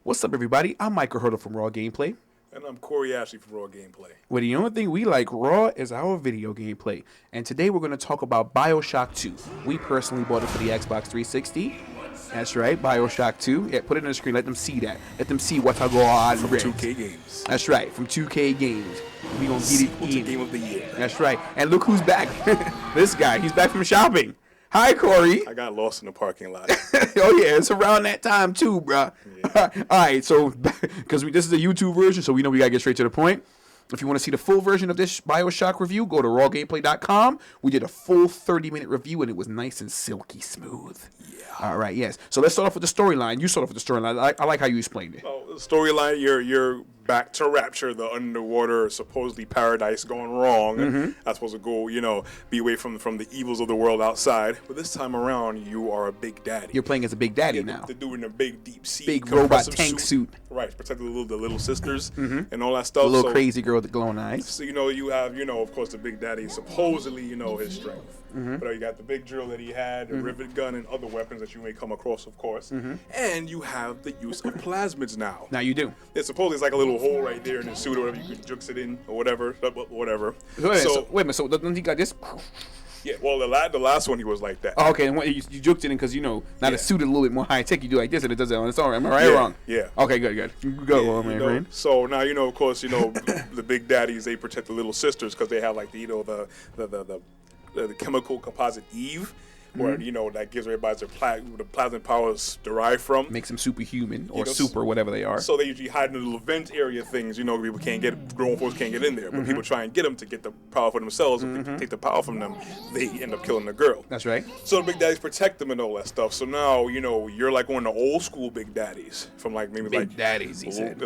What's up, everybody? I'm Michael Hurdle from Raw Gameplay. And I'm Corey Ashley from Raw Gameplay. Well, the only thing we like raw is our video gameplay. And today we're going to talk about Bioshock 2. We personally bought it for the Xbox 360. That's right, Bioshock 2. Yeah, put it on the screen. Let them see that. Let them see what's going on. From 2K Games. That's right, from 2K Games. We going to get it in. Game of the year. That's right. And look who's back. This guy. He's back from shopping. Hi, Corey. I got lost in the parking lot. Oh, yeah. It's around that time, too, bro. Yeah. All right. So, because this is a YouTube version, so we know we got to get straight to the point. If you want to see the full version of this Bioshock review, go to rawgameplay.com. We did a full 30-minute review, and it was nice and silky smooth. Yeah. All right, yes. So let's start off with the storyline. You start off with the storyline. I like how you explained it. Well, the storyline, you're back to Rapture, the underwater supposedly paradise gone wrong. Mm-hmm. That's supposed to go, be away from the evils of the world outside. But this time around, you are a big daddy. You're playing as a big daddy now. They're doing a big deep sea, big robot tank suit. Right, protecting the little sisters and all that stuff. The little crazy girl with the glowing eyes. So you have of course the big daddy supposedly his strength. Mm-hmm. But you got the big drill that he had, the rivet gun, and other weapons that you may come across, of course. Mm-hmm. And you have the use of plasmids now. Now you do. It's supposedly like a little hole right there in the suit or whatever. You can jukes it in or whatever. Whatever. Wait a minute. So doesn't he got this? Yeah, well, the last one he was like that. Oh, okay, and you juked it in because, now the suit is a little bit more high-tech. You do like this and it does it on its own. Am I right or wrong? Yeah. Okay, good. Go on, man. So now, of course, the big daddies, they protect the little sisters because they have like the chemical composite Eve. Where, that gives everybody where the plasma powers derived from. Makes them superhuman or super, whatever they are. So they usually hide in the little vent area things, people can't grown folks can't get in there. But people try and get them to get the power for themselves. If they take the power from them, they end up killing the girl. That's right. So the big daddies protect them and all that stuff. So now, you're like one of the old school big daddies from like maybe big daddies, he said.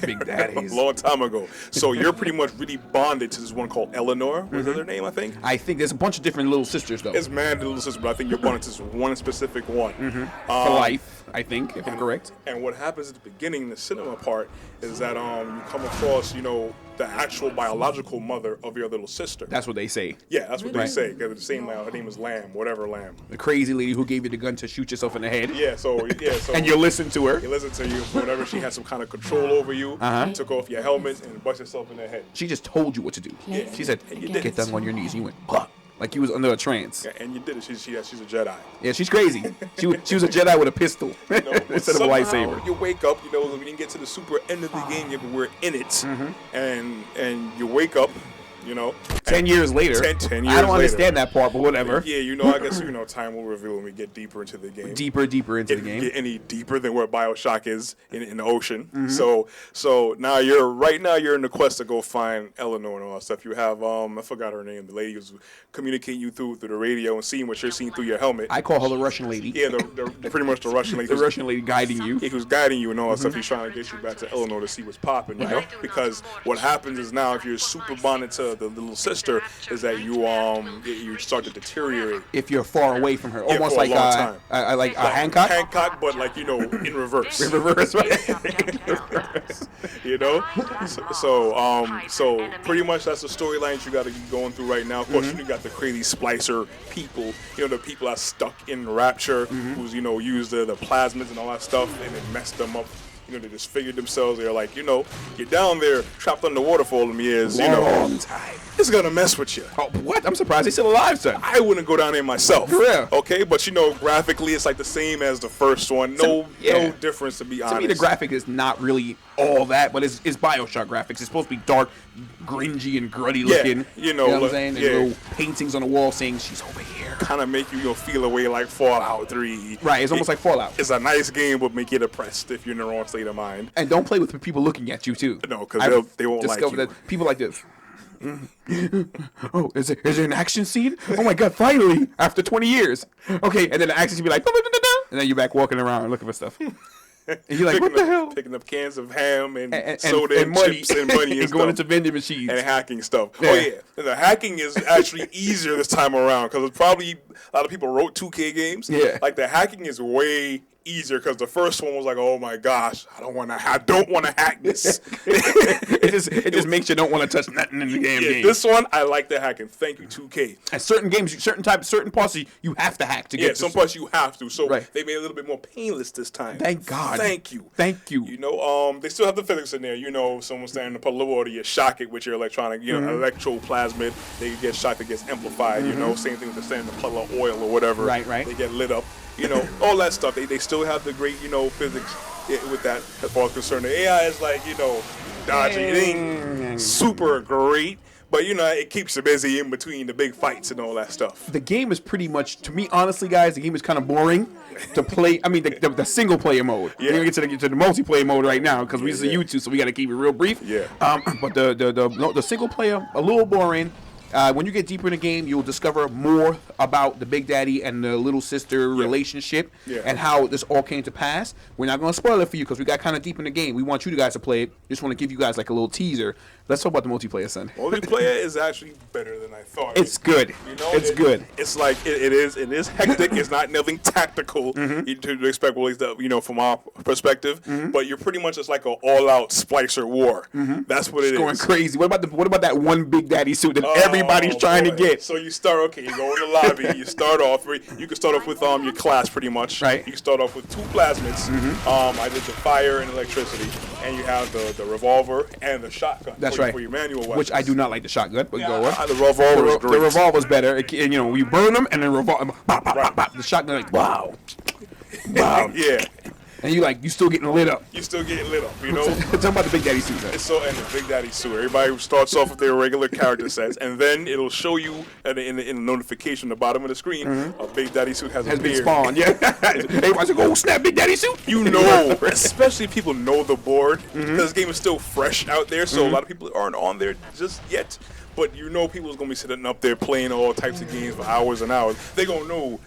Big daddies. A long time ago. So you're pretty much really bonded to this one called Eleanor. Was that her name, I think? I think there's a bunch of different little sisters, though. It's mad little sisters, but I think you're bonded to this one specific one. For life, I think, if I'm correct. And what happens at the beginning, the cinema part, is that you come across, the actual biological mother of your little sister. That's what they say. Yeah, that's what they say. Because the same her name is Lamb, whatever Lamb. The crazy lady who gave you the gun to shoot yourself in the head. Yeah, so and you listen to her. You listen to you. Whenever she had some kind of control over you, took off your helmet and bust yourself in the head. She just told you what to do. Yeah. She said, get down on your knees. And you went, bah. Like you was under a trance. Yeah, and you did it. She's a Jedi. Yeah, she's crazy. She was a Jedi with a pistol instead of a lightsaber. You wake up, we didn't get to the super end of the game yet, but we're in it. And you wake up, 10 years later. 10 years I don't understand that part, but whatever. Yeah, I guess, time will reveal when we get deeper into the game. Deeper into the game. Get any deeper than where Bioshock is in the ocean. So now you're in the quest to go find Eleanor and all that stuff. You have, I forgot her name, the lady who's communicating you through the radio and seeing what you're seeing through your helmet. I call her the Russian lady. Yeah, pretty much the Russian lady. The Russian lady guiding you. Yeah, who's guiding you and all that stuff. He's trying to get you back to Eleanor to see what's popping, Because what happens is now if you're super bonded to the little sister, is that you start to deteriorate if you're far away from her, almost like Hancock. Hancock, but in reverse. In reverse, right? So pretty much that's the storyline you got to be going through right now. Of course, you got the crazy splicer people. The people that stuck in Rapture, who's used the plasmids and all that stuff, and it messed them up. They disfigured themselves. They're like, you're down there trapped underwater for all them years. Long time. It's gonna mess with you. Oh, what? I'm surprised he's still alive, son. I wouldn't go down there myself. For real. Okay, but graphically, it's like the same as the first one. No difference, to be honest. To me, the graphic is not really all that, but it's Bioshock graphics. It's supposed to be dark, gringy, and gruddy looking. You know what I'm saying? And little paintings on the wall saying she's over here. Kind of make you feel away like Fallout 3. Right, it's almost like Fallout. It's a nice game, but make you depressed if you're in the wrong state of mind. And don't play with people looking at you too. No, because they won't like you. That people like this. Oh, is there an action scene? Oh my God! Finally, after 20 years. Okay, and then the action scene be like, and then you're back walking around looking for stuff. And you're like, what the hell? Picking up cans of ham and soda and money. Chips and money and and going into vending machines. And hacking stuff. Yeah. Oh, yeah. And the hacking is actually easier this time around because it's probably a lot of people wrote 2K games. Yeah. Like, the hacking is way easier because the first one was like, oh my gosh, I don't want to hack this. it just makes you don't want to touch nothing in the game. This one I like the hacking. Thank you, 2K. And certain games, certain parts you have to hack to get. Some parts you have to. So they made it a little bit more painless this time. Thank God. Thank you. You know, they still have the physics in there. You know, someone standing to put a little water, you shock it with your electronic, electroplasmid. They get shocked, it gets amplified. You know, same thing with the standing to put a little oil or whatever. Right. They get lit up. You know, all that stuff. They still have the great, physics with that as far as concerned. The AI is like, dodgy. It ain't super great, but, it keeps you busy in between the big fights and all that stuff. The game is pretty much, to me, honestly, guys, the game is kind of boring to play. I mean, the single player mode. We're going to get to the multiplayer mode right now because we just YouTube, so we got to keep it real brief. Yeah. But the single player, a little boring. When you get deeper in the game, you'll discover more about the Big Daddy and the little sister relationship and how this all came to pass. We're not going to spoil it for you because we got kind of deep in the game. We want you guys to play it. Just want to give you guys like a little teaser. Let's talk about the multiplayer, son. Multiplayer is actually better than I thought. It's good. It's good. It's like it is hectic. It's not nothing tactical to expect, at least from our perspective. But you're pretty much just like an all-out splicer war. That's what it is. Going crazy. What about that one Big Daddy suit that everybody's trying to get? So you start you go in the lobby. You start off. You can start off with your class pretty much. Right. You can start off with 2 plasmids. I did the fire and electricity, and you have the revolver and the shotgun. That's right. For your manual weapons. Which I do not like the shotgun, but go on. The revolver is great. The revolver's better. You burn them and then revolver. The shotgun, like, wow. Yeah. And you still getting lit up. You still getting lit up, Talk about the Big Daddy suit. And the Big Daddy suit. Everybody starts off with their regular character sets, and then it'll show you in the notification at the bottom of the screen, a Big Daddy suit has been spawned. Yeah. Everybody's like, oh snap, Big Daddy suit. Especially if people know the board, because this game is still fresh out there, so a lot of people aren't on there just yet. But people's gonna be sitting up there playing all types of games for hours and hours. They gonna know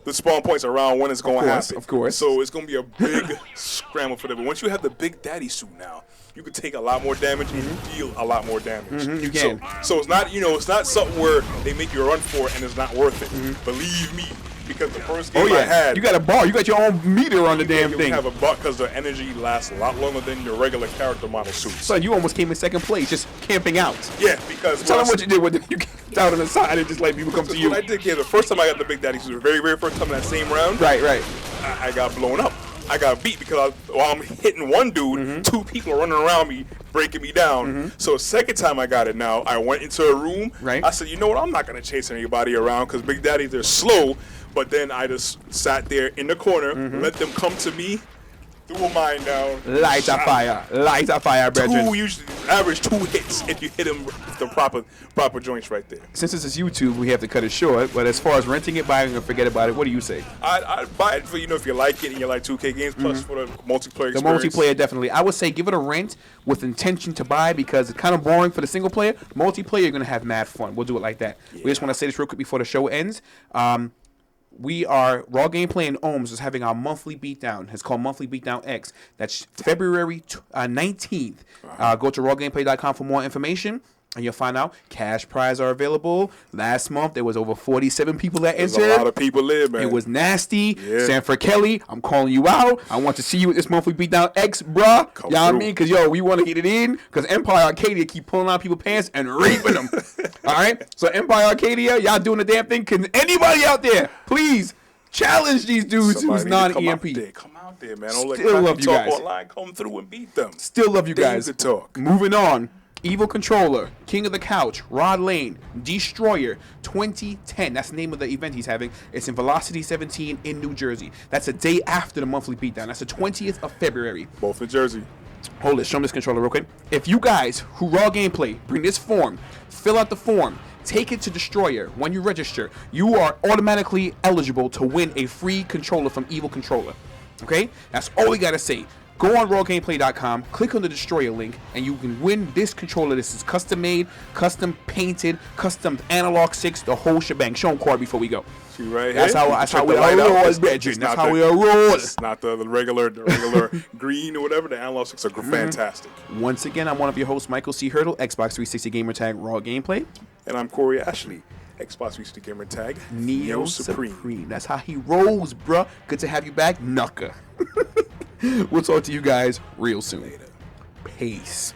the spawn points around when it's going to happen. Of course. So it's going to be a big scramble for them. But once you have the Big Daddy suit now, you can take a lot more damage and you deal a lot more damage. You can. So it's not, it's not something where they make you run for it and it's not worth it. Believe me. Because the first game I had... You got a bar. You got your own meter on the damn thing. You have a bar because the energy lasts a lot longer than your regular character model suits. Son, you almost came in second place just camping out. Yeah, because... Tell them what you did when you camped out on the side and just let people come to you. What I did, the first time I got the Big Daddy suit, the very, very first time in that same round... Right. I got blown up. I got beat because while I'm hitting one dude, 2 people are running around me, breaking me down. So the second time I got it now, I went into a room. Right. I said, you know what? I'm not going to chase anybody around because Big Daddy, they're slow. But then I just sat there in the corner, let them come to me, threw a mine down. Light a fire, brethren. Usually average 2 hits if you hit them with the proper joints right there. Since this is YouTube, we have to cut it short. But as far as renting it, buying it, or forget about it, what do you say? I'd buy it for, if you like it and you like 2K games, plus for the multiplayer experience. The multiplayer, definitely. I would say give it a rent with intention to buy because it's kind of boring for the single player. Multiplayer, you're going to have mad fun. We'll do it like that. Yeah. We just want to say this real quick before the show ends. We are Raw Gameplay and Ohmz is having our monthly beatdown. It's called Monthly Beatdown X. That's February 19th. Go to rawgameplay.com for more information. And you'll find out cash prizes are available. Last month, there was over 47 people that entered. There's a lot of people there, man. It was nasty. Yeah. Sanford Kelly, I'm calling you out. I want to see you at this monthly beatdown X, bruh. You know what I mean? Because, we want to get it in. Because Empire Arcadia keep pulling out people's pants and raping them. All right? So, Empire Arcadia, y'all doing the damn thing. Can anybody out there, please, challenge these dudes who's non-EMP. Come out there, man. Don't Still love you guys. Online, come through and beat them. Still love you guys. To talk. Moving on. Evil Controller, King of the Couch, Rod Lane, Destroyer, 2010. That's the name of the event he's having. It's in Velocity 17 in New Jersey. That's a day after the monthly beatdown. That's the 20th of February. Both in Jersey. Hold it. Show me this controller real quick. If you guys who Raw Gameplay bring this form, fill out the form, take it to Destroyer. When you register, you are automatically eligible to win a free controller from Evil Controller. Okay? That's all we got to say. Go on rawgameplay.com, click on the Destroyer link, and you can win this controller. This is custom made, custom painted, custom analog 6, the whole shebang. Show them Corey before we go. See right That's here. how we are rolling, brethren. That's how we are rolling. It's not the regular green or whatever. The analog 6 are fantastic. Once again, I'm one of your hosts, Michael C. Hurdle, Xbox 360 Gamer Tag Raw Gameplay. And I'm Corey Ashley, Xbox 360 gamer tag, Neo Supreme. That's how he rolls, bruh. Good to have you back, Nucka. We'll talk to you guys real soon. Peace.